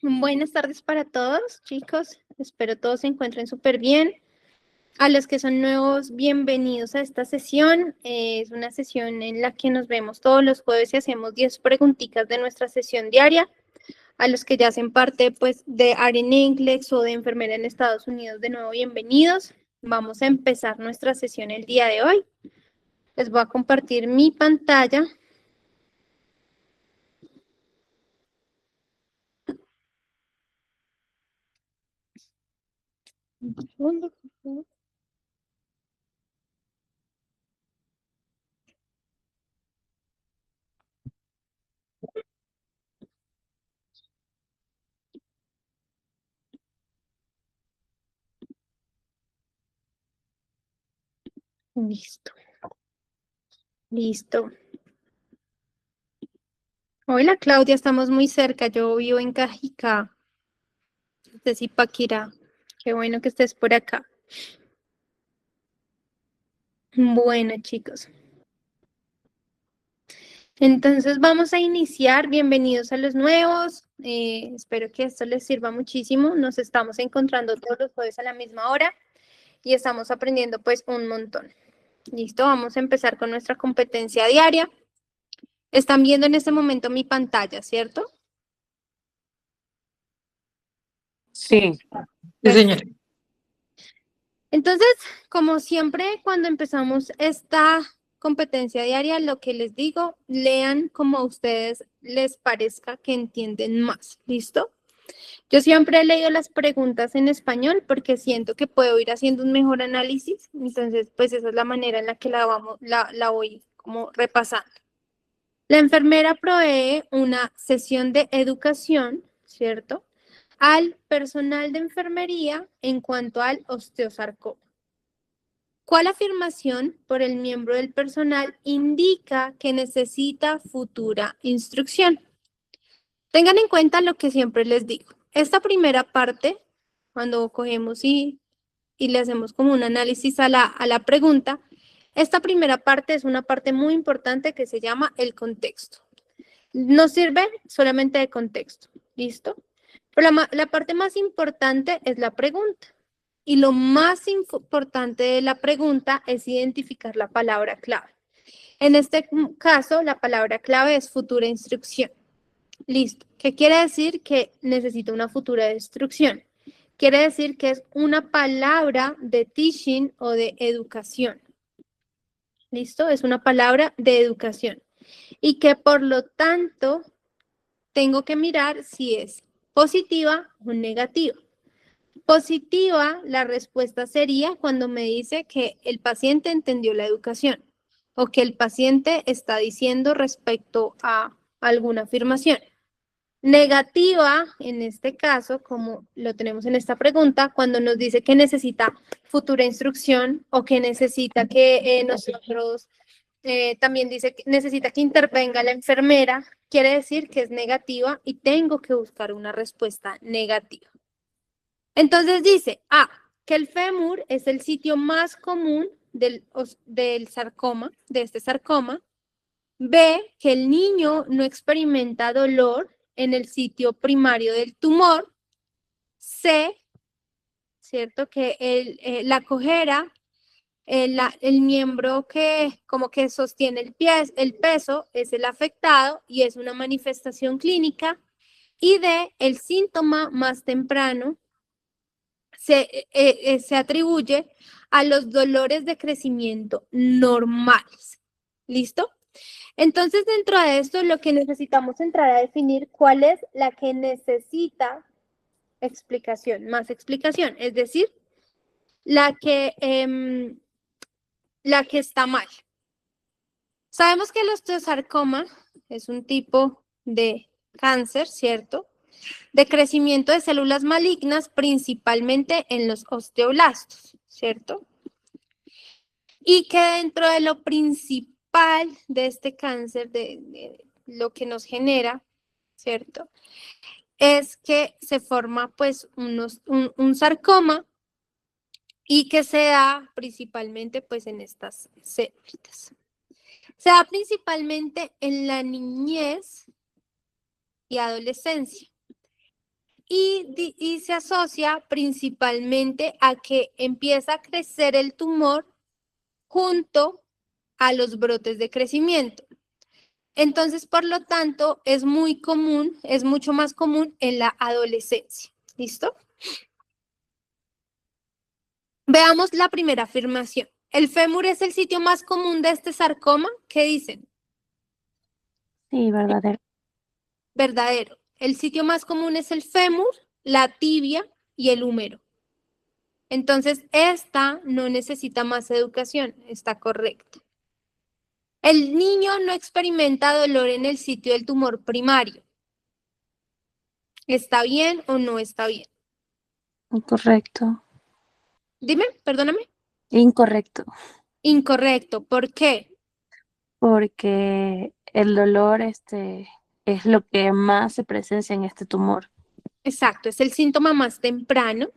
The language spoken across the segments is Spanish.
Buenas tardes para todos, chicos. Espero todos se encuentren súper bien. A los que son nuevos, bienvenidos a esta sesión. Es una sesión en la que nos vemos todos los jueves y hacemos 10 preguntitas de nuestra sesión diaria. A los que ya hacen parte pues, de AREN Inglés o de Enfermera en Estados Unidos, de nuevo, bienvenidos. Vamos a empezar nuestra sesión el día de hoy. Les voy a compartir mi pantalla. Un segundo, por favor. Listo, listo. Hola Claudia, estamos muy cerca. Yo vivo en Cajicá, de Zipaquirá. Qué bueno que estés por acá. Bueno, chicos. Entonces vamos a iniciar. Bienvenidos a los nuevos. Espero que esto les sirva muchísimo. Nos estamos encontrando todos los jueves a la misma hora y estamos aprendiendo pues un montón. Listo, vamos a empezar con nuestra competencia diaria. Están viendo en este momento mi pantalla, ¿cierto? Sí, sí, señor. Perfecto. Entonces, como siempre, cuando empezamos esta competencia diaria, lo que les digo, lean como a ustedes les parezca que entienden más. ¿Listo? Yo siempre he leído las preguntas en español porque siento que puedo ir haciendo un mejor análisis. Entonces, pues esa es la manera en la que la voy como repasando. La enfermera provee una sesión de educación, ¿cierto? Al personal de enfermería en cuanto al osteosarcoma. ¿Cuál afirmación por el miembro del personal indica que necesita futura instrucción? Tengan en cuenta lo que siempre les digo. Esta primera parte, cuando cogemos y le hacemos como un análisis a la pregunta, esta primera parte es una parte muy importante que se llama el contexto. Nos sirve solamente de contexto, ¿listo? Pero la parte más importante es la pregunta. Y lo más importante de la pregunta es identificar la palabra clave. En este caso, la palabra clave es futura instrucción. Listo. ¿Qué quiere decir? Que necesito una futura instrucción. Quiere decir que es una palabra de teaching o de educación. ¿Listo? Es una palabra de educación. Y que por lo tanto tengo que mirar si es positiva o negativa. Positiva, la respuesta sería cuando me dice que el paciente entendió la educación o que el paciente está diciendo respecto a alguna afirmación. Negativa, en este caso, como lo tenemos en esta pregunta, cuando nos dice que necesita futura instrucción o que necesita que nosotros, también dice que necesita que intervenga la enfermera, quiere decir que es negativa y tengo que buscar una respuesta negativa. Entonces dice, A, que el fémur es el sitio más común del sarcoma, de este sarcoma. B, que el niño no experimenta dolor en el sitio primario del tumor. C, ¿cierto? Que la cojera, el miembro que como que sostiene el peso es el afectado y es una manifestación clínica. Y D, el síntoma más temprano se atribuye a los dolores de crecimiento normales. ¿Listo? Entonces, dentro de esto, lo que necesitamos entrar a definir cuál es la que necesita explicación, más explicación, es decir, la que, la que está mal. Sabemos que el osteosarcoma es un tipo de cáncer, ¿cierto? De crecimiento de células malignas, principalmente en los osteoblastos, ¿cierto? Y que dentro de lo principal de este cáncer, de lo que nos genera, ¿cierto? Es que se forma pues un sarcoma y que se da principalmente pues en estas células. Se da principalmente en la niñez y adolescencia. y se asocia principalmente a que empieza a crecer el tumor junto a los brotes de crecimiento. Entonces, por lo tanto, es muy común, es mucho más común en la adolescencia. ¿Listo? Veamos la primera afirmación. ¿El fémur es el sitio más común de este sarcoma? ¿Qué dicen? Sí, verdadero. Verdadero. El sitio más común es el fémur, la tibia y el húmero. Entonces, esta no necesita más educación, está correcto. El niño no experimenta dolor en el sitio del tumor primario. ¿Está bien o no está bien? Incorrecto. Dime, perdóname. Incorrecto. Incorrecto. ¿Por qué? Porque el dolor es lo que más se presencia en este tumor. Exacto, es el síntoma más temprano.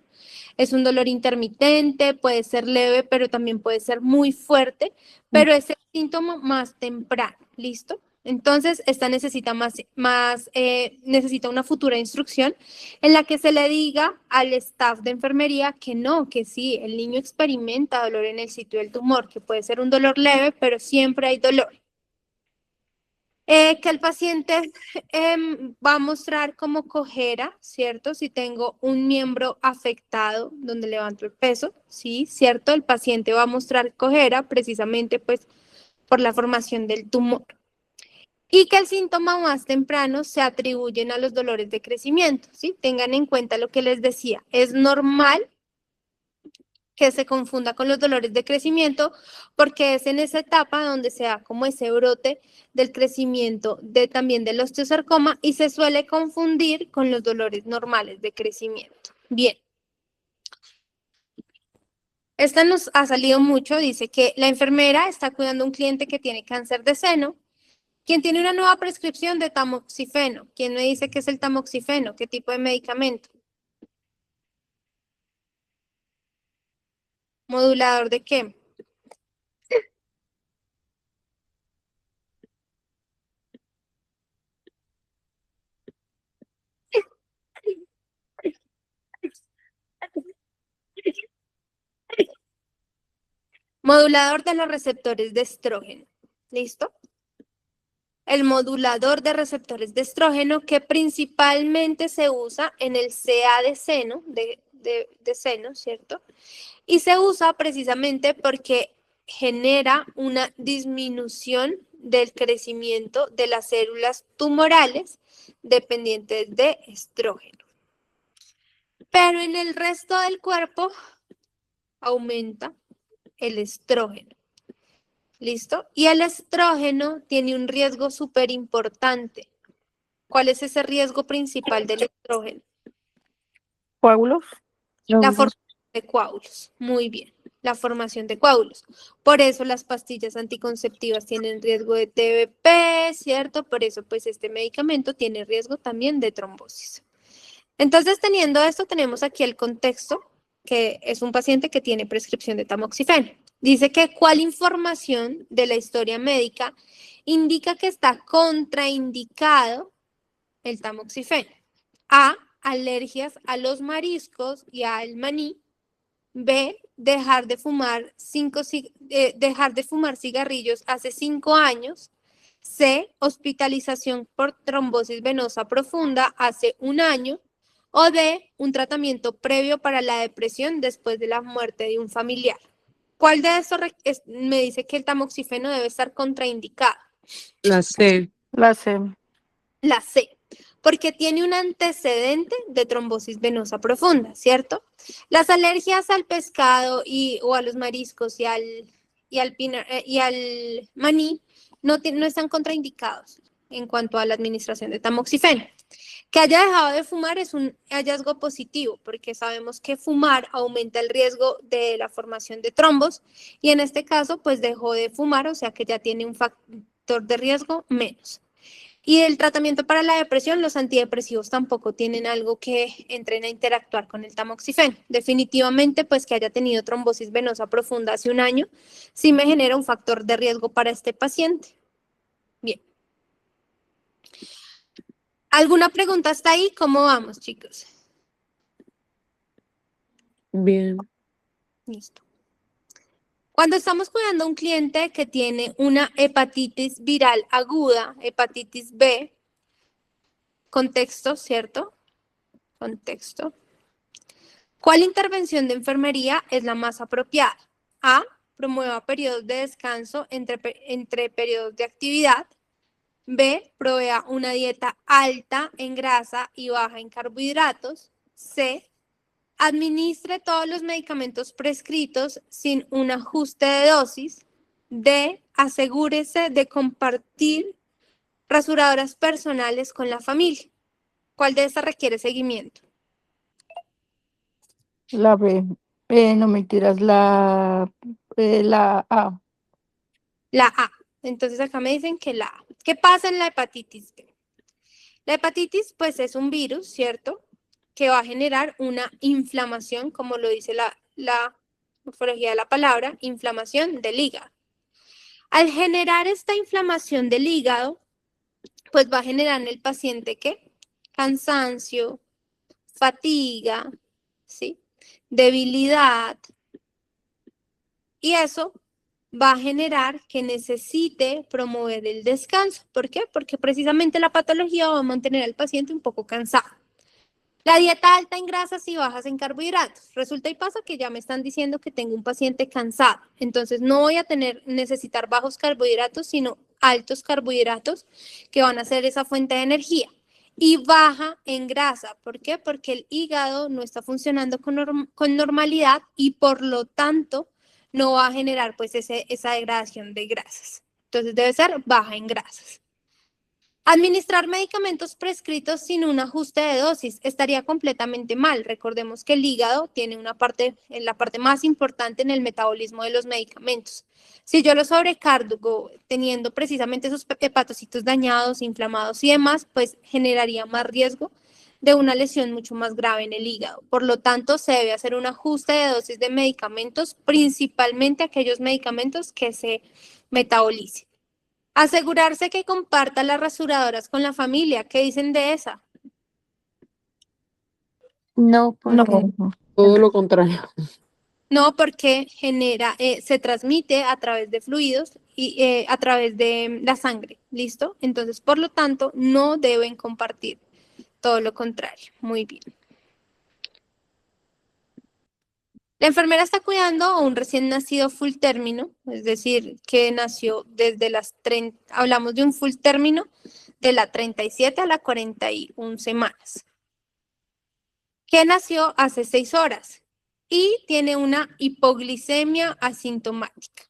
Es un dolor intermitente, puede ser leve, pero también puede ser muy fuerte, pero es el síntoma más temprano. ¿Listo? Entonces, esta necesita necesita una futura instrucción en la que se le diga al staff de enfermería que no, que sí, el niño experimenta dolor en el sitio del tumor, que puede ser un dolor leve, pero siempre hay dolor. Que el paciente va a mostrar como cojera, ¿cierto? Si tengo un miembro afectado donde levanto el peso, sí, ¿cierto? El paciente va a mostrar cojera precisamente pues por la formación del tumor. Y que el síntoma más temprano se atribuyen a los dolores de crecimiento, ¿sí? Tengan en cuenta lo que les decía, es normal que se confunda con los dolores de crecimiento, porque es en esa etapa donde se da como ese brote del crecimiento también del osteosarcoma y se suele confundir con los dolores normales de crecimiento. Bien. Esta nos ha salido mucho, dice que la enfermera está cuidando a un cliente que tiene cáncer de seno, quien tiene una nueva prescripción de tamoxifeno. ¿Quién me dice qué es el tamoxifeno? ¿Qué tipo de medicamento? ¿Modulador de qué? Modulador de los receptores de estrógeno. ¿Listo? El modulador de receptores de estrógeno que principalmente se usa en el CA de seno, de seno, ¿cierto? Y se usa precisamente porque genera una disminución del crecimiento de las células tumorales dependientes de estrógeno. Pero en el resto del cuerpo aumenta el estrógeno. ¿Listo? Y el estrógeno tiene un riesgo súper importante. ¿Cuál es ese riesgo principal del estrógeno? ¿Coágulos? La formación de coágulos. Muy bien, la formación de coágulos. Por eso las pastillas anticonceptivas tienen riesgo de TBP, ¿cierto? Por eso, pues, este medicamento tiene riesgo también de trombosis. Entonces, teniendo esto, tenemos aquí el contexto, que es un paciente que tiene prescripción de tamoxifeno. Dice que cuál información de la historia médica indica que está contraindicado el tamoxifeno. A, alergias a los mariscos y al maní. B, dejar de fumar cigarrillos hace 5 años. C, hospitalización por trombosis venosa profunda hace 1 año. O D, un tratamiento previo para la depresión después de la muerte de un familiar. ¿Cuál de estos me dice que el tamoxifeno debe estar contraindicado? La C. La C. La C, porque tiene un antecedente de trombosis venosa profunda, ¿cierto? Las alergias al pescado o a los mariscos y al maní no están contraindicados en cuanto a la administración de tamoxifeno. Que haya dejado de fumar es un hallazgo positivo, porque sabemos que fumar aumenta el riesgo de la formación de trombos y en este caso, pues dejó de fumar, o sea que ya tiene un factor de riesgo menos. Y el tratamiento para la depresión, los antidepresivos tampoco tienen algo que entren a interactuar con el tamoxifeno. Definitivamente, pues que haya tenido trombosis venosa profunda hace 1 año, sí me genera un factor de riesgo para este paciente. Bien. ¿Alguna pregunta hasta ahí? ¿Cómo vamos, chicos? Bien. Listo. Cuando estamos cuidando a un cliente que tiene una hepatitis viral aguda, hepatitis B, contexto, ¿cierto? Contexto. ¿Cuál intervención de enfermería es la más apropiada? A. Promueva periodos de descanso entre periodos de actividad. B. Provea una dieta alta en grasa y baja en carbohidratos. C. Administre todos los medicamentos prescritos sin un ajuste de dosis. D. Asegúrese de compartir rasuradoras personales con la familia. ¿Cuál de estas requiere seguimiento? La B. No mentiras, la A. La A. Entonces acá me dicen que la A. ¿Qué pasa en la hepatitis B? La hepatitis, pues, es un virus, ¿cierto? Que va a generar una inflamación, como lo dice la morfología de la palabra, inflamación del hígado. Al generar esta inflamación del hígado, pues va a generar en el paciente, ¿qué? Cansancio, fatiga, ¿sí? Debilidad. Y eso va a generar que necesite promover el descanso. ¿Por qué? Porque precisamente la patología va a mantener al paciente un poco cansado. La dieta alta en grasas y bajas en carbohidratos. Resulta y pasa que ya me están diciendo que tengo un paciente cansado. Entonces no voy a necesitar bajos carbohidratos, sino altos carbohidratos que van a ser esa fuente de energía. Y baja en grasa. ¿Por qué? Porque el hígado no está funcionando con normalidad y por lo tanto no va a generar pues esa degradación de grasas. Entonces debe ser baja en grasas. Administrar medicamentos prescritos sin un ajuste de dosis estaría completamente mal. Recordemos que el hígado tiene la parte más importante en el metabolismo de los medicamentos. Si yo lo sobrecargo teniendo precisamente esos hepatocitos dañados, inflamados y demás, pues generaría más riesgo de una lesión mucho más grave en el hígado. Por lo tanto, se debe hacer un ajuste de dosis de medicamentos, principalmente aquellos medicamentos que se metabolicen. Asegurarse que comparta las rasuradoras con la familia. ¿Qué dicen de esa? No, No, porque todo lo contrario. No, porque se transmite a través de fluidos y a través de la sangre. ¿Listo? Entonces, por lo tanto, no deben compartir. Todo lo contrario. Muy bien. La enfermera está cuidando a un recién nacido full término, es decir, que nació desde las 30, hablamos de un full término de la 37 a la 41 semanas, que nació hace 6 horas y tiene una hipoglicemia asintomática.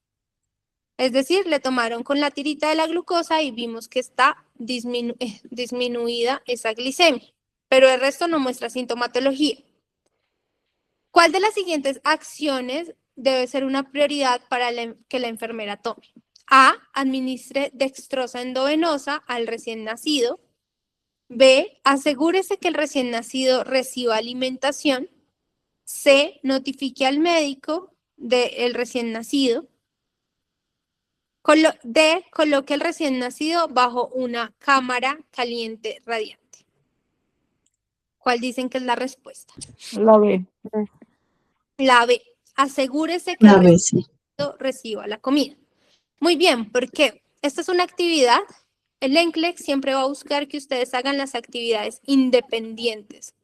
Es decir, le tomaron con la tirita de la glucosa y vimos que está disminuida esa glicemia, pero el resto no muestra sintomatología. ¿Cuál de las siguientes acciones debe ser una prioridad para que la enfermera tome? A. Administre dextrosa endovenosa al recién nacido. B. Asegúrese que el recién nacido reciba alimentación. C. Notifique al médico del recién nacido. D. Coloque al recién nacido bajo una cámara caliente radiante. ¿Cuál dicen que es la respuesta? La B. La B. Asegúrese que el recién nacido reciba la comida. Muy bien, porque esta es una actividad. El NCLEX siempre va a buscar que ustedes hagan las actividades independientes.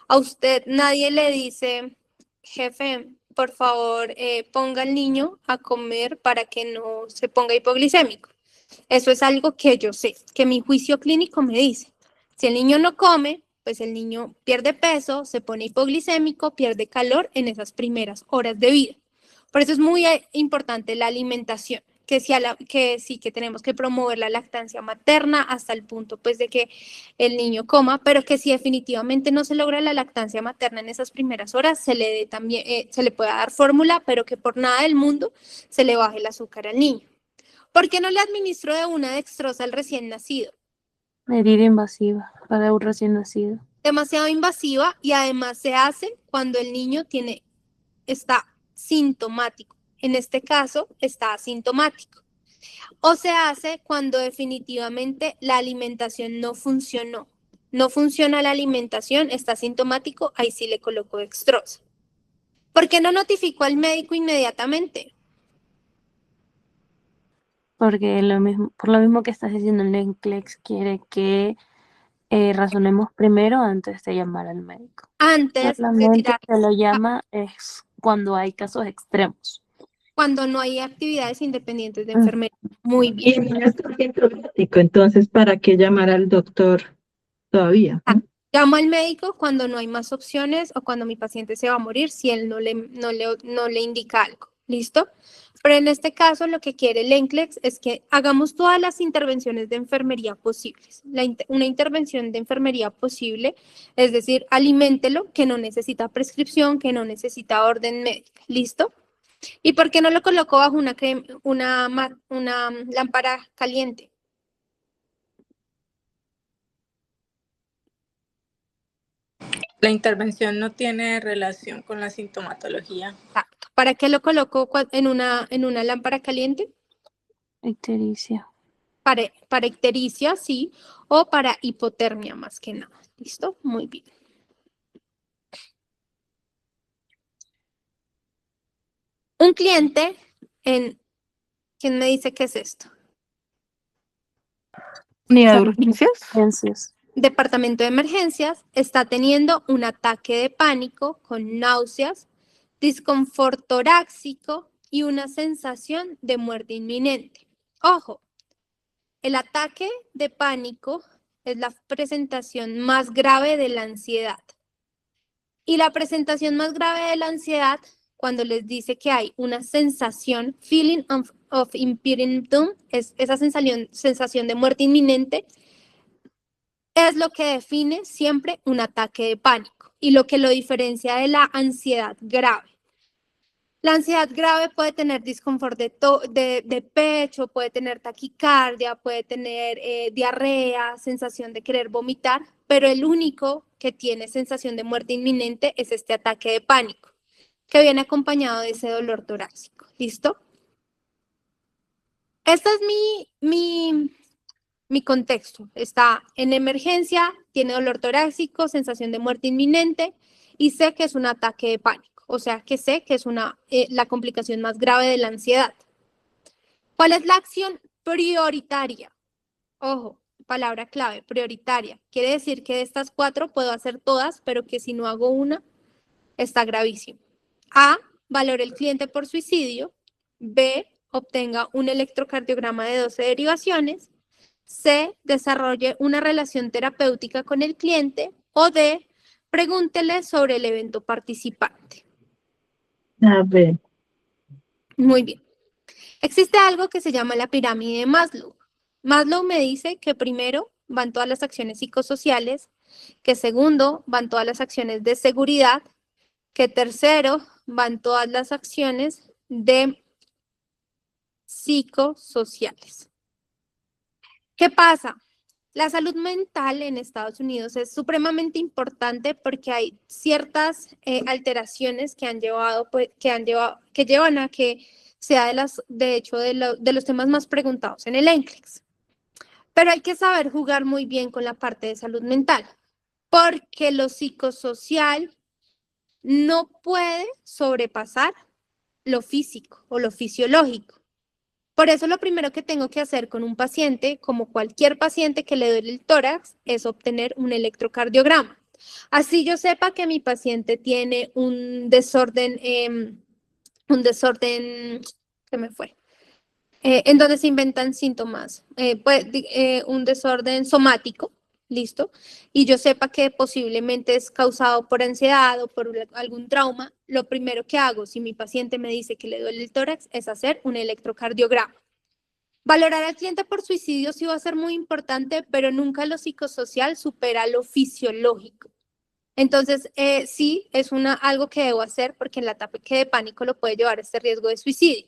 A usted nadie le dice, jefe, por favor, ponga al niño a comer para que no se ponga hipoglicémico. Eso es algo que yo sé, que mi juicio clínico me dice. Si el niño no come, pues el niño pierde peso, se pone hipoglicémico, pierde calor en esas primeras horas de vida. Por eso es muy importante la alimentación, que tenemos que promover la lactancia materna hasta el punto pues de que el niño coma, pero que si definitivamente no se logra la lactancia materna en esas primeras horas, se le puede dar fórmula, pero que por nada del mundo se le baje el azúcar al niño. ¿Por qué no le administro de una dextrosa al recién nacido? medida invasiva para un recién nacido. Demasiado invasiva y además se hace cuando el niño está sintomático. En este caso, está asintomático. O se hace cuando definitivamente la alimentación no funcionó. No funciona la alimentación, está sintomático, ahí sí le coloco dextrosa. ¿Por qué no notificó al médico inmediatamente? Porque por lo mismo que estás diciendo, el NCLEX quiere que razonemos primero antes de llamar al médico. Antes de Solamente tirar, se lo llama es cuando hay casos extremos. cuando no hay actividades independientes de Mm. enfermería. Muy Y bien. no es asintomático, entonces, ¿para qué llamar al doctor todavía? Llamo al médico cuando no hay más opciones o cuando mi paciente se va a morir si él no le indica algo. ¿Listo? Pero en este caso lo que quiere el NCLEX es que hagamos todas las intervenciones de enfermería posibles. Una intervención de enfermería posible, es decir, aliméntelo, que no necesita prescripción, que no necesita orden médica. ¿Listo? ¿Y por qué no lo coloco bajo una lámpara caliente? La intervención no tiene relación con la sintomatología. Exacto. ¿Para qué lo coloco en una lámpara caliente? Ictericia. Para ictericia, sí, o para hipotermia más que nada. ¿Listo? Muy bien. Un cliente ¿quién me dice qué es esto? Unidad de urgencias. Urgencias. Departamento de emergencias está teniendo un ataque de pánico con náuseas, disconfort torácico y una sensación de muerte inminente. Ojo, el ataque de pánico es la presentación más grave de la ansiedad. Y la presentación más grave de la ansiedad, cuando les dice que hay una sensación, feeling of impending doom, es esa sensación de muerte inminente, es lo que define siempre un ataque de pánico y lo que lo diferencia de la ansiedad grave. La ansiedad grave puede tener disconfort de pecho, puede tener taquicardia, puede tener diarrea, sensación de querer vomitar, pero el único que tiene sensación de muerte inminente es este ataque de pánico, que viene acompañado de ese dolor torácico. ¿Listo? Este es mi contexto. Está en emergencia, tiene dolor torácico, sensación de muerte inminente y sé que es un ataque de pánico. O sea, que sé que es la complicación más grave de la ansiedad. ¿Cuál es la acción prioritaria? Ojo, palabra clave, prioritaria. Quiere decir que de estas 4 puedo hacer todas, pero que si no hago una, está gravísimo. A, valore el cliente por suicidio. B, obtenga un electrocardiograma de 12 derivaciones. C, desarrolle una relación terapéutica con el cliente. O D, pregúntele sobre el evento participante. A ver, Muy bien. Existe algo que se llama la pirámide de Maslow. Maslow me dice que primero van todas las acciones psicosociales, que segundo van todas las acciones de seguridad, que tercero van todas las acciones de psicosociales. ¿Qué pasa? La salud mental en Estados Unidos es supremamente importante porque hay ciertas alteraciones que llevan a que sea de hecho de los temas más preguntados en el NCLEX. Pero hay que saber jugar muy bien con la parte de salud mental, porque lo psicosocial no puede sobrepasar lo físico o lo fisiológico. Por eso lo primero que tengo que hacer con un paciente, como cualquier paciente que le duele el tórax, es obtener un electrocardiograma. Así yo sepa que mi paciente tiene un desorden, ¿qué me fue? En donde se inventan síntomas, un desorden somático, ¿listo? Y yo sepa que posiblemente es causado por ansiedad o por algún trauma, lo primero que hago, si mi paciente me dice que le duele el tórax, es hacer un electrocardiograma. Valorar al cliente por suicidio sí va a ser muy importante, pero nunca lo psicosocial supera lo fisiológico. Entonces, sí, es algo que debo hacer porque el ataque de pánico lo puede llevar a este riesgo de suicidio.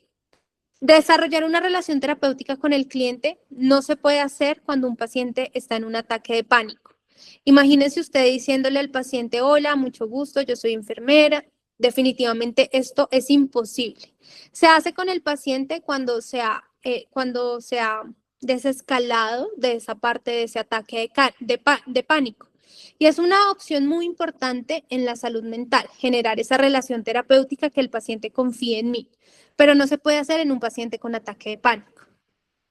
Desarrollar una relación terapéutica con el cliente no se puede hacer cuando un paciente está en un ataque de pánico. Imagínense usted diciéndole al paciente, hola, mucho gusto, yo soy enfermera. Definitivamente esto es imposible. Se hace con el paciente cuando se ha desescalado de esa parte de ese ataque de pánico. Y es una opción muy importante en la salud mental, generar esa relación terapéutica que el paciente confíe en mí, pero no se puede hacer en un paciente con ataque de pánico.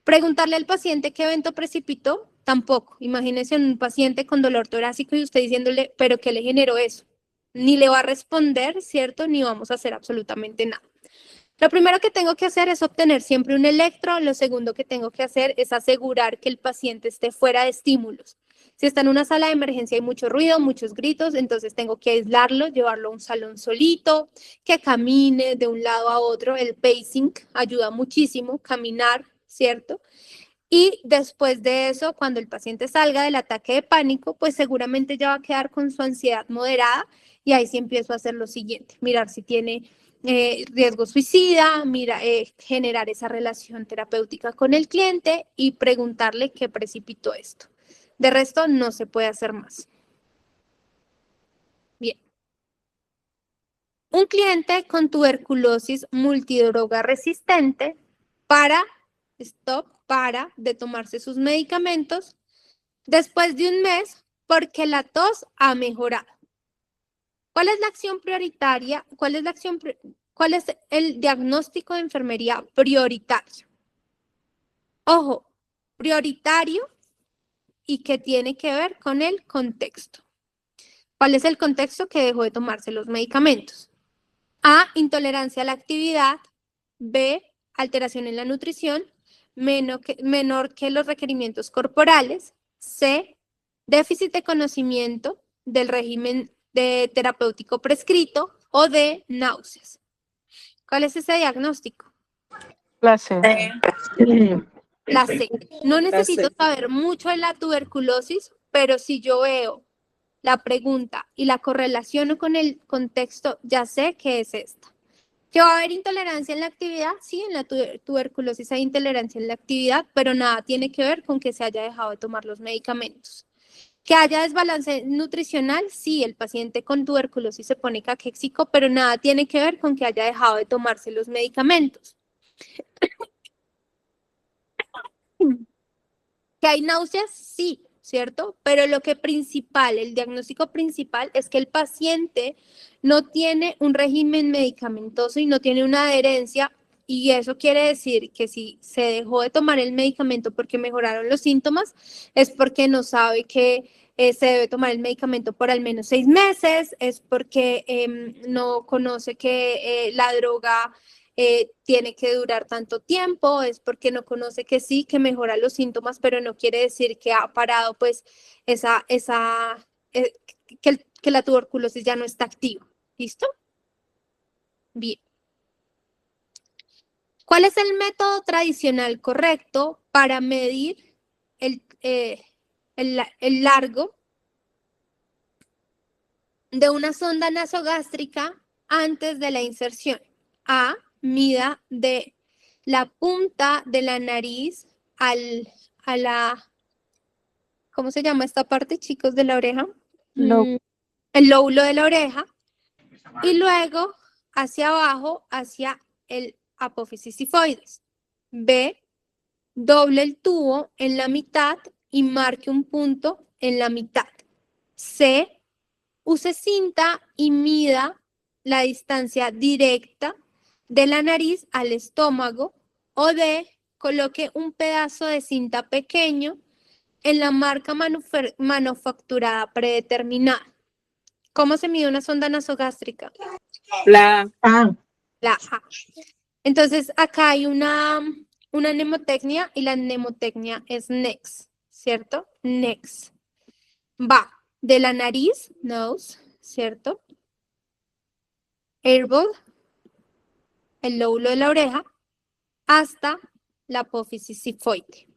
Preguntarle al paciente qué evento precipitó, tampoco. Imagínese un paciente con dolor torácico y usted diciéndole, pero ¿qué le generó eso? Ni le va a responder, ¿cierto? Ni vamos a hacer absolutamente nada. Lo primero que tengo que hacer es obtener siempre un electro. Lo segundo que tengo que hacer es asegurar que el paciente esté fuera de estímulos. Si está en una sala de emergencia hay mucho ruido, muchos gritos, entonces tengo que aislarlo, llevarlo a un salón solito, que camine de un lado a otro. El pacing ayuda muchísimo, caminar, ¿cierto? Y después de eso, cuando el paciente salga del ataque de pánico, pues seguramente ya va a quedar con su ansiedad moderada y ahí sí empiezo a hacer lo siguiente, mirar si tiene riesgo suicida, generar esa relación terapéutica con el cliente y preguntarle qué precipitó esto. De resto, no se puede hacer más. Bien. Un cliente con tuberculosis multidroga resistente para de tomarse sus medicamentos después de un mes porque la tos ha mejorado. ¿Cuál es la acción prioritaria? ¿Cuál es el diagnóstico de enfermería prioritario? Ojo, prioritario y que tiene que ver con el contexto. ¿Cuál es el contexto? Que dejó de tomarse los medicamentos? A, intolerancia a la actividad. B, alteración en la nutrición, menor que los requerimientos corporales. C, déficit de conocimiento del régimen terapéutico prescrito. O D, náuseas. ¿Cuál es ese diagnóstico? La C. La C. No necesito C. saber mucho de la tuberculosis, pero si yo veo la pregunta y la correlaciono con el contexto, ya sé que es esta. ¿Que va a haber intolerancia en la actividad? Sí, en la tuberculosis hay intolerancia en la actividad, pero nada tiene que ver con que se haya dejado de tomar los medicamentos. ¿Que haya desbalance nutricional? Sí, el paciente con tuberculosis se pone caquéxico, pero nada tiene que ver con que haya dejado de tomarse los medicamentos. ¿Que hay náuseas? Sí, ¿cierto? Pero el diagnóstico principal es que el paciente no tiene un régimen medicamentoso y no tiene una adherencia, y eso quiere decir que si se dejó de tomar el medicamento porque mejoraron los síntomas, es porque no sabe que se debe tomar el medicamento por al menos 6 meses, es porque no conoce que la droga tiene que durar tanto tiempo, es porque no conoce que sí, que mejora los síntomas, pero no quiere decir que ha parado pues eh, que la tuberculosis ya no está activa. ¿Listo? Bien. ¿Cuál es el método tradicional correcto para medir el largo de una sonda nasogástrica antes de la inserción? A, mida de la punta de la nariz a la, ¿cómo se llama esta parte, chicos, de la oreja? El lóbulo de la oreja. Y luego hacia abajo, hacia el apófisis sifoides. B, doble el tubo en la mitad y marque un punto en la mitad. C, use cinta y mida la distancia directa de la nariz al estómago. O D, coloque un pedazo de cinta pequeño en la marca manufacturada predeterminada. ¿Cómo se mide una sonda nasogástrica? La La A. Entonces, acá hay una mnemotecnia y la mnemotecnia es NEX, ¿cierto? NEX. Va de la nariz, nose, ¿cierto? Airball, el lóbulo de la oreja, hasta la apófisis sifoide.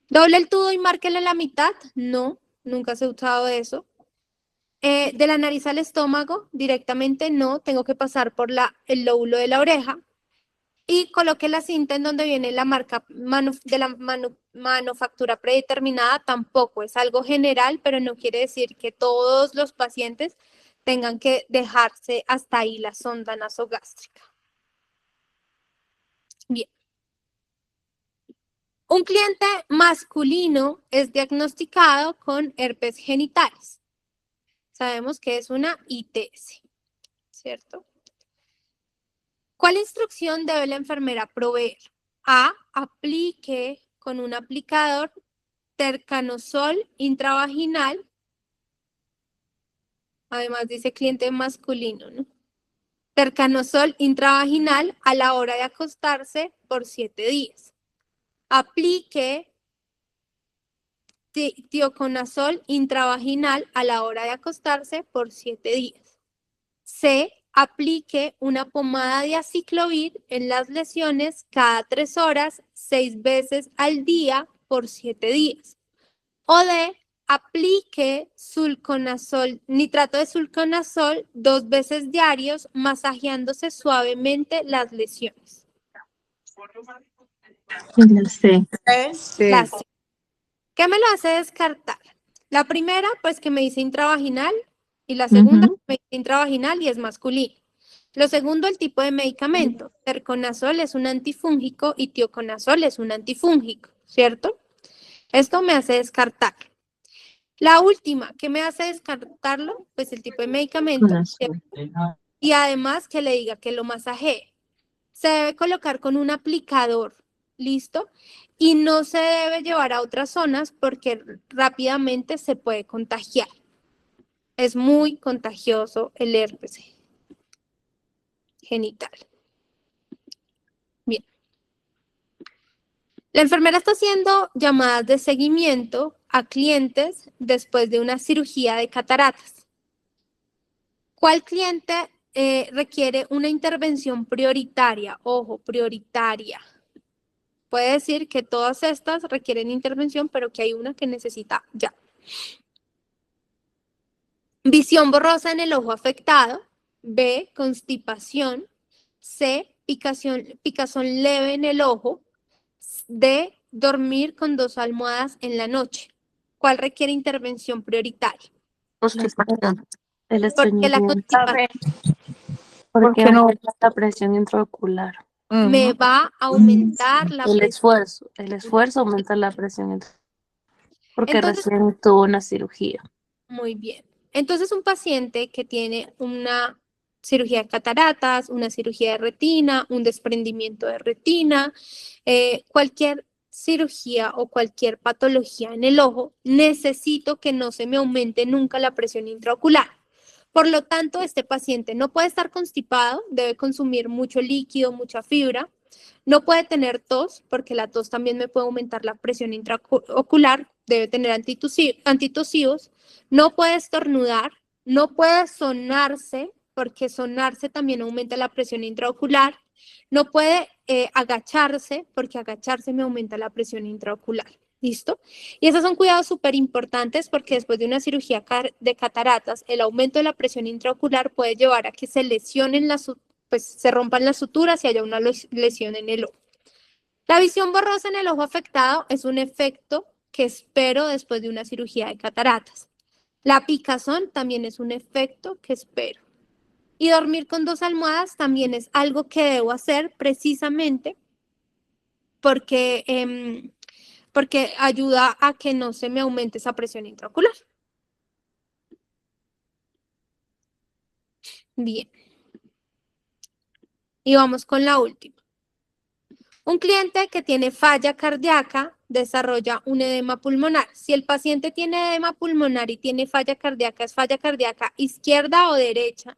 ¿Doble el tubo y márquele la mitad? No, nunca se ha usado eso. De la nariz al estómago, directamente no, tengo que pasar por el lóbulo de la oreja. Y coloque la cinta en donde viene la marca de la manufactura predeterminada, tampoco es algo general, pero no quiere decir que todos los pacientes tengan que dejarse hasta ahí la sonda nasogástrica. Bien. Un cliente masculino es diagnosticado con herpes genitales. sabemos que es una ITS, ¿cierto? ¿Cuál instrucción debe la enfermera proveer? A, aplique con un aplicador tercanosol intravaginal. Además dice cliente masculino, ¿no? Tercanosol intravaginal a la hora de acostarse por 7 días. Aplique tioconazol intravaginal a la hora de acostarse por 7 días. C, aplique una pomada de aciclovir en las lesiones cada 3 horas, 6 veces al día por 7 días. O D, aplique nitrato de sulconazol 2 veces diarios, masajeándose suavemente las lesiones. La C. Sí. La C. ¿Qué me lo hace descartar? La primera, pues que me dice intravaginal, y la segunda, me dice intravaginal y es masculino. Lo segundo, el tipo de medicamento. Terconazol es un antifúngico y tioconazol es un antifúngico, ¿cierto? Esto me hace descartar. La última, ¿qué me hace descartarlo? Pues el tipo de medicamento. Conazol. Y además que le diga que lo masajee. Se debe colocar con un aplicador, ¿listo? Y no se debe llevar a otras zonas porque rápidamente se puede contagiar. Es muy contagioso el herpes genital. Bien. La enfermera está haciendo llamadas de seguimiento a clientes después de una cirugía de cataratas. ¿Cuál cliente requiere una intervención prioritaria? Ojo, prioritaria. Puede decir que todas estas requieren intervención, pero que hay una que necesita ya. Visión borrosa en el ojo afectado. B, constipación. C, picazón leve en el ojo. D, dormir con 2 almohadas en la noche. ¿Cuál requiere intervención prioritaria? Constipación. El Porque la estreñimiento. constipación Porque qué no? aumenta la presión intraocular. me va a aumentar la presión. El esfuerzo aumenta la presión porque Entonces, recién tuvo una cirugía. muy bien. Entonces, un paciente que tiene una cirugía de cataratas, una cirugía de retina, un desprendimiento de retina, cualquier cirugía o cualquier patología en el ojo, necesito que no se me aumente nunca la presión intraocular. Por lo tanto, este paciente no puede estar constipado, debe consumir mucho líquido, mucha fibra. No puede tener tos, porque la tos también me puede aumentar la presión intraocular. Debe tener antitosivos. No puede estornudar. No puede sonarse, porque sonarse también aumenta la presión intraocular. No puede agacharse, porque agacharse me aumenta la presión intraocular. ¿Listo? Y esos son cuidados súper importantes porque después de una cirugía de cataratas, el aumento de la presión intraocular puede llevar a que se lesionen pues se rompan las suturas y haya una lesión en el ojo. La visión borrosa en el ojo afectado es un efecto que espero después de una cirugía de cataratas. La picazón también es un efecto que espero. Y dormir con 2 almohadas también es algo que debo hacer precisamente porque ayuda a que no se me aumente esa presión intraocular. Bien. Y vamos con la última. Un cliente que tiene falla cardíaca desarrolla un edema pulmonar. Si el paciente tiene edema pulmonar y tiene falla cardíaca, ¿es falla cardíaca izquierda o derecha?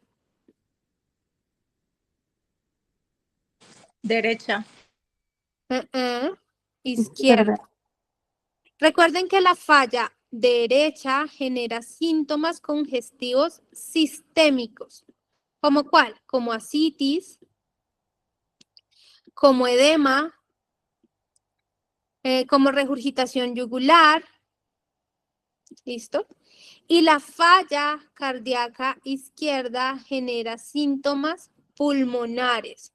Derecha. Izquierda. Recuerden que la falla derecha genera síntomas congestivos sistémicos. ¿Como cuál? Como ascitis, como edema, como regurgitación yugular. ¿Listo? Y la falla cardíaca izquierda genera síntomas pulmonares,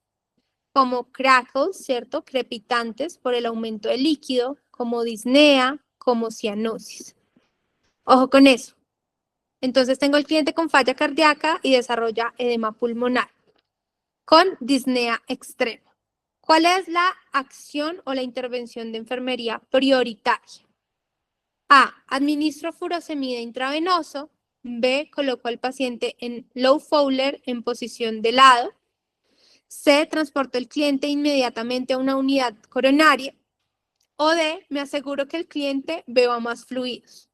como crackles, ¿cierto? Crepitantes por el aumento de líquido, como disnea, como cianosis. Ojo con eso. Entonces tengo el cliente con falla cardíaca y desarrolla edema pulmonar con disnea extrema. ¿Cuál es la acción o la intervención de enfermería prioritaria? A, administro furosemida intravenoso. B, coloco al paciente en low Fowler en posición de lado. C, transporto al cliente inmediatamente a una unidad coronaria. O D, me aseguro que el cliente beba más fluidos.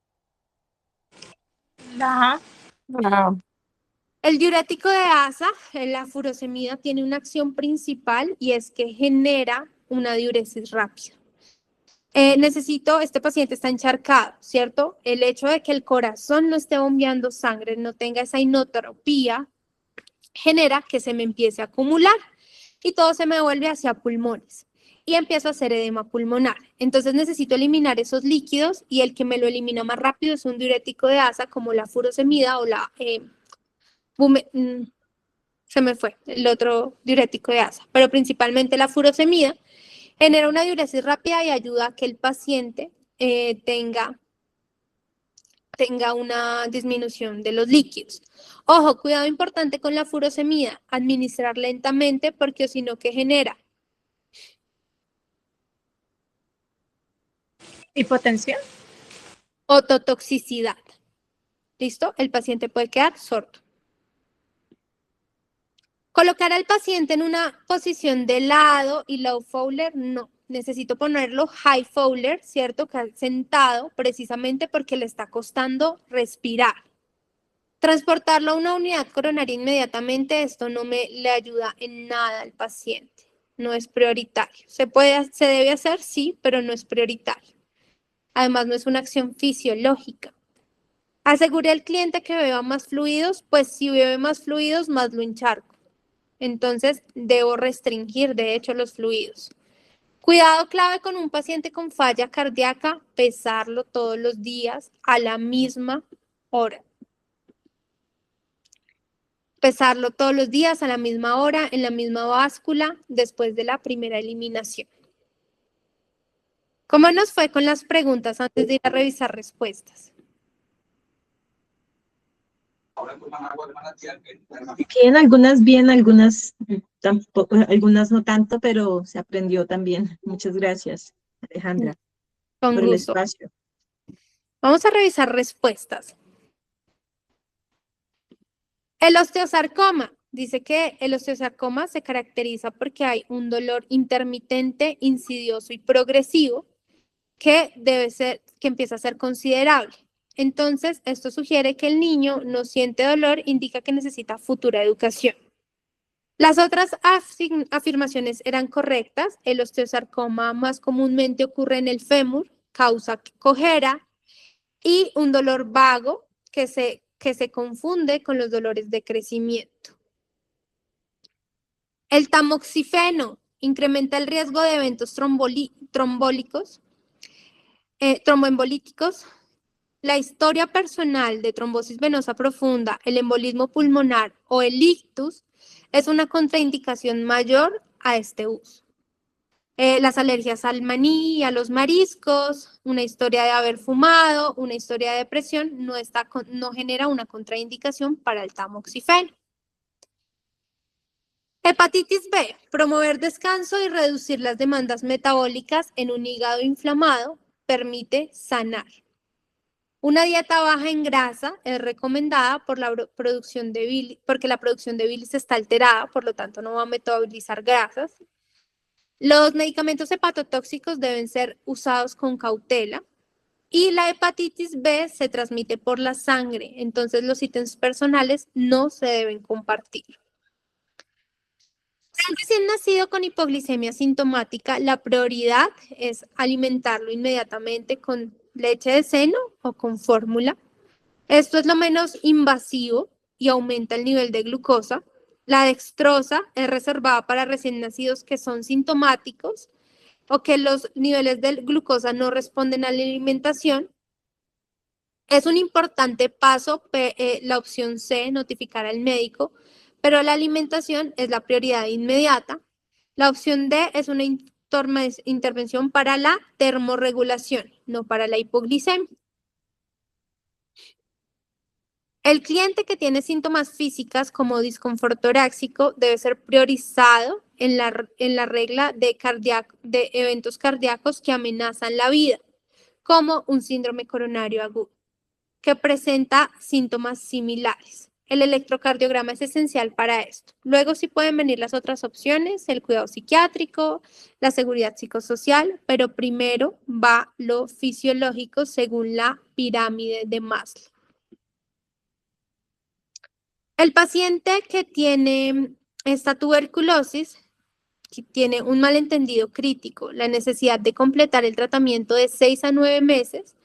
La A. Ah, El diurético de asa, la furosemida, tiene una acción principal y es que genera una diuresis rápida. Este paciente está encharcado, ¿cierto? El hecho de que el corazón no esté bombeando sangre, no tenga esa inotropía, genera que se me empiece a acumular y todo se me vuelve hacia pulmones y empiezo a hacer edema pulmonar. Entonces necesito eliminar esos líquidos y el que me lo elimina más rápido es un diurético de asa como la furosemida o la... se me fue el otro diurético de asa, pero principalmente la furosemida genera una diuresis rápida y ayuda a que el paciente tenga una disminución de los líquidos. Ojo, cuidado importante con la furosemida, administrar lentamente porque si no, ¿qué genera? Hipotensión. Ototoxicidad. ¿Listo? El paciente puede quedar sordo. Colocar al paciente en una posición de lado y low Fowler, no. Necesito ponerlo high Fowler, ¿cierto? Sentado, precisamente porque le está costando respirar. Transportarlo a una unidad coronaria inmediatamente, esto no le ayuda en nada al paciente. No es prioritario. Se debe hacer, sí, pero no es prioritario. Además, no es una acción fisiológica. Asegure al cliente que beba más fluidos, pues si bebe más fluidos, más lo encharco. Entonces, debo restringir, de hecho, los fluidos. Cuidado clave con un paciente con falla cardíaca, pesarlo todos los días a la misma hora. Pesarlo todos los días a la misma hora, en la misma báscula, después de la primera eliminación. ¿Cómo nos fue con las preguntas antes de ir a revisar respuestas? Bien, algunas tampoco, algunas no tanto, pero se aprendió también. Muchas gracias, Alejandra, Con por el gusto. espacio. Vamos a revisar respuestas. El osteosarcoma. Dice que el osteosarcoma se caracteriza porque hay un dolor intermitente, insidioso y progresivo que empieza a ser considerable. Entonces, esto sugiere que el niño no siente dolor, indica que necesita futura educación. Las otras afirmaciones eran correctas. El osteosarcoma más comúnmente ocurre en el fémur, causa cojera y un dolor vago que se confunde con los dolores de crecimiento. El tamoxifeno incrementa el riesgo de eventos tromboembolíticos. La historia personal de trombosis venosa profunda, el embolismo pulmonar o el ictus es una contraindicación mayor a este uso. Las alergias al maní y a los mariscos, una historia de haber fumado, una historia de depresión, no genera una contraindicación para el tamoxifeno. Hepatitis B, promover descanso y reducir las demandas metabólicas en un hígado inflamado permite sanar. Una dieta baja en grasa es recomendada por la producción de bilis, porque la producción de bilis está alterada, por lo tanto no va a metabolizar grasas. Los medicamentos hepatotóxicos deben ser usados con cautela y la hepatitis B se transmite por la sangre, entonces los ítems personales no se deben compartir. El recién nacido con hipoglicemia sintomática, la prioridad es alimentarlo inmediatamente con leche de seno o con fórmula. Esto es lo menos invasivo y aumenta el nivel de glucosa. La dextrosa es reservada para recién nacidos que son sintomáticos o que los niveles de glucosa no responden a la alimentación. Es un importante paso, la opción C, notificar al médico, pero la alimentación es la prioridad inmediata. La opción D es una intervención para la termorregulación, no para la hipoglicemia. El cliente que tiene síntomas físicas como disconfort torácico debe ser priorizado en la regla de eventos cardíacos que amenazan la vida, como un síndrome coronario agudo. que presenta síntomas similares. El electrocardiograma es esencial para esto. Luego sí pueden venir las otras opciones, el cuidado psiquiátrico, la seguridad psicosocial, pero primero va lo fisiológico según la pirámide de Maslow. El paciente que tiene esta tuberculosis, que tiene un malentendido crítico, la necesidad de completar el tratamiento de 6 a 9 meses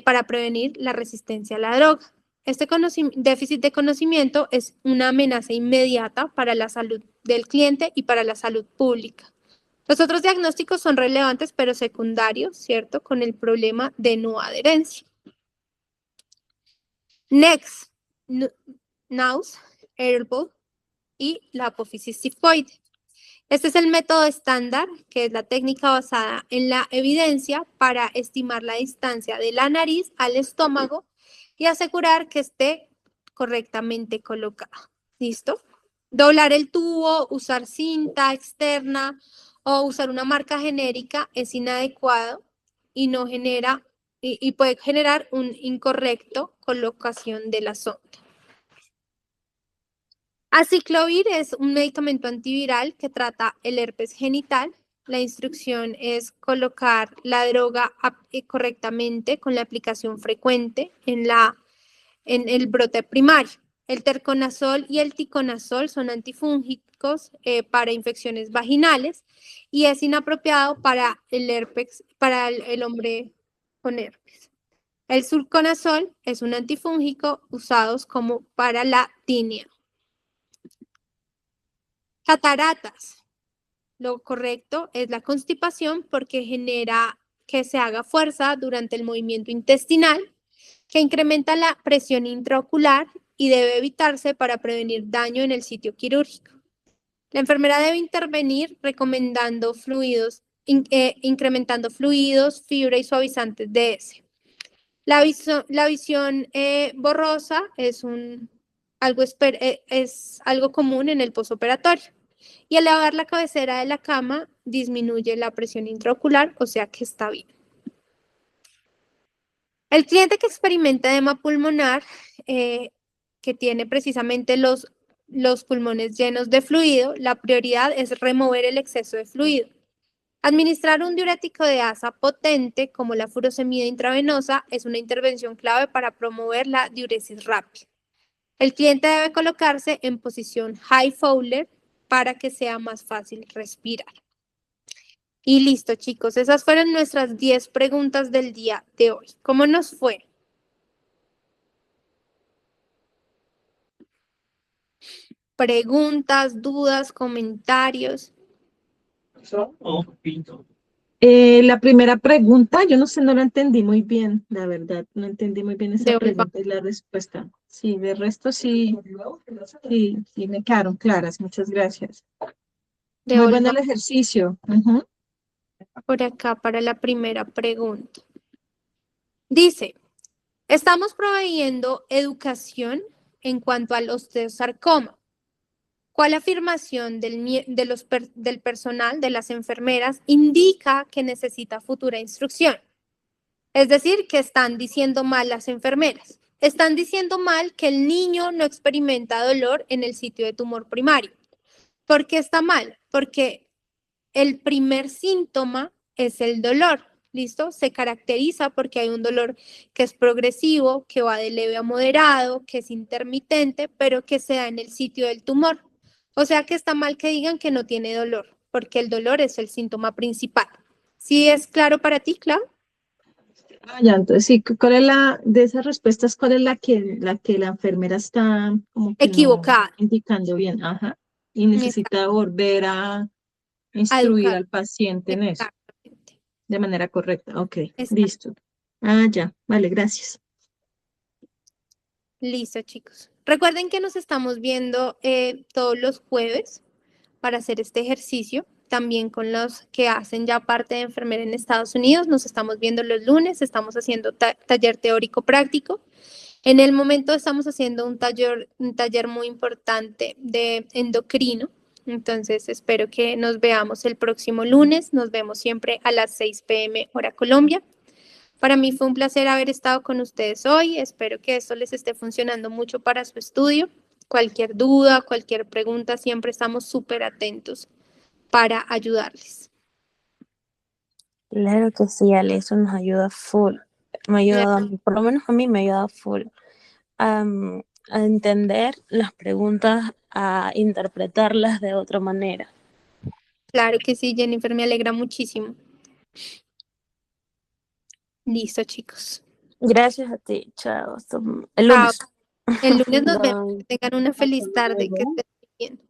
para prevenir la resistencia a la droga. Este déficit de conocimiento es una amenaza inmediata para la salud del cliente y para la salud pública. Los otros diagnósticos son relevantes pero secundarios, ¿cierto? Con el problema de no adherencia. Next, Naus, Herbal y la apófisis cifoide. Este es el método estándar, que es la técnica basada en la evidencia para estimar la distancia de la nariz al estómago y asegurar que esté correctamente colocada. ¿Listo? Doblar el tubo, usar cinta externa o usar una marca genérica es inadecuado y no genera y puede generar un incorrecto colocación de la sonda. Aciclovir es un medicamento antiviral que trata el herpes genital. La instrucción es colocar la droga correctamente con la aplicación frecuente en el brote primario. El terconazol y el ticonazol son antifúngicos para infecciones vaginales y es inapropiado para el herpes, para el hombre con herpes. El sulconazol es un antifúngico usado como para la tinea. Cataratas. Lo correcto es la constipación porque genera que se haga fuerza durante el movimiento intestinal, que incrementa la presión intraocular y debe evitarse para prevenir daño en el sitio quirúrgico. La enfermera debe intervenir recomendando fluidos, incrementando fluidos, fibra y suavizantes de ese. La visión borrosa es algo común en el posoperatorio. Y elevar la cabecera de la cama disminuye la presión intraocular, o sea que está bien. El cliente que experimenta edema pulmonar, que tiene precisamente los pulmones llenos de fluido, la prioridad es remover el exceso de fluido. Administrar un diurético de asa potente como la furosemida intravenosa es una intervención clave para promover la diuresis rápida. El cliente debe colocarse en posición high Fowler para que sea más fácil respirar. Y listo, chicos, esas fueron nuestras 10 preguntas del día de hoy. ¿Cómo nos fue? Preguntas, dudas, comentarios. La primera pregunta, yo no sé, no la entendí muy bien, la verdad, no entendí muy bien esa pregunta y la respuesta. Sí, de resto sí me quedaron claras, muchas gracias. Muy bueno el ejercicio. Por acá para la primera pregunta. Dice, estamos proveyendo educación en cuanto al osteosarcoma. ¿Cuál afirmación del personal, de las enfermeras, indica que necesita futura instrucción? Es decir, que están diciendo mal las enfermeras. Están diciendo mal que el niño no experimenta dolor en el sitio de tumor primario. ¿Por qué está mal? Porque el primer síntoma es el dolor, ¿listo? Se caracteriza porque hay un dolor que es progresivo, que va de leve a moderado, que es intermitente, pero que se da en el sitio del tumor. O sea que está mal que digan que no tiene dolor, porque el dolor es el síntoma principal. ¿Sí es claro para ti, Clau? Ya, entonces sí, ¿cuál es de esas respuestas, cuál es la que la enfermera está como que equivocada, no indicando bien? Ajá. Y necesita volver a instruir al paciente en eso de manera correcta. Ok, listo. Ya, vale, gracias. Listo, chicos. Recuerden que nos estamos viendo todos los jueves para hacer este ejercicio. También con los que hacen ya parte de enfermera en Estados Unidos. Nos estamos viendo los lunes, estamos haciendo taller teórico práctico. En el momento estamos haciendo un taller muy importante de endocrino. Entonces espero que nos veamos el próximo lunes. Nos vemos siempre a las 6 p.m. hora Colombia. Para mí fue un placer haber estado con ustedes hoy. Espero que esto les esté funcionando mucho para su estudio. Cualquier duda, cualquier pregunta, siempre estamos súper atentos para ayudarles. Claro que sí, Ale, eso nos ayuda full. Me ha ayudado, por lo menos a mí me ha ayudado full a entender las preguntas, a interpretarlas de otra manera. Claro que sí, Jennifer, me alegra muchísimo. Listo, chicos. Gracias a ti, chao. El lunes. Chao. El lunes nos vemos. Bye. Que tengan una feliz tarde. Que estén bien.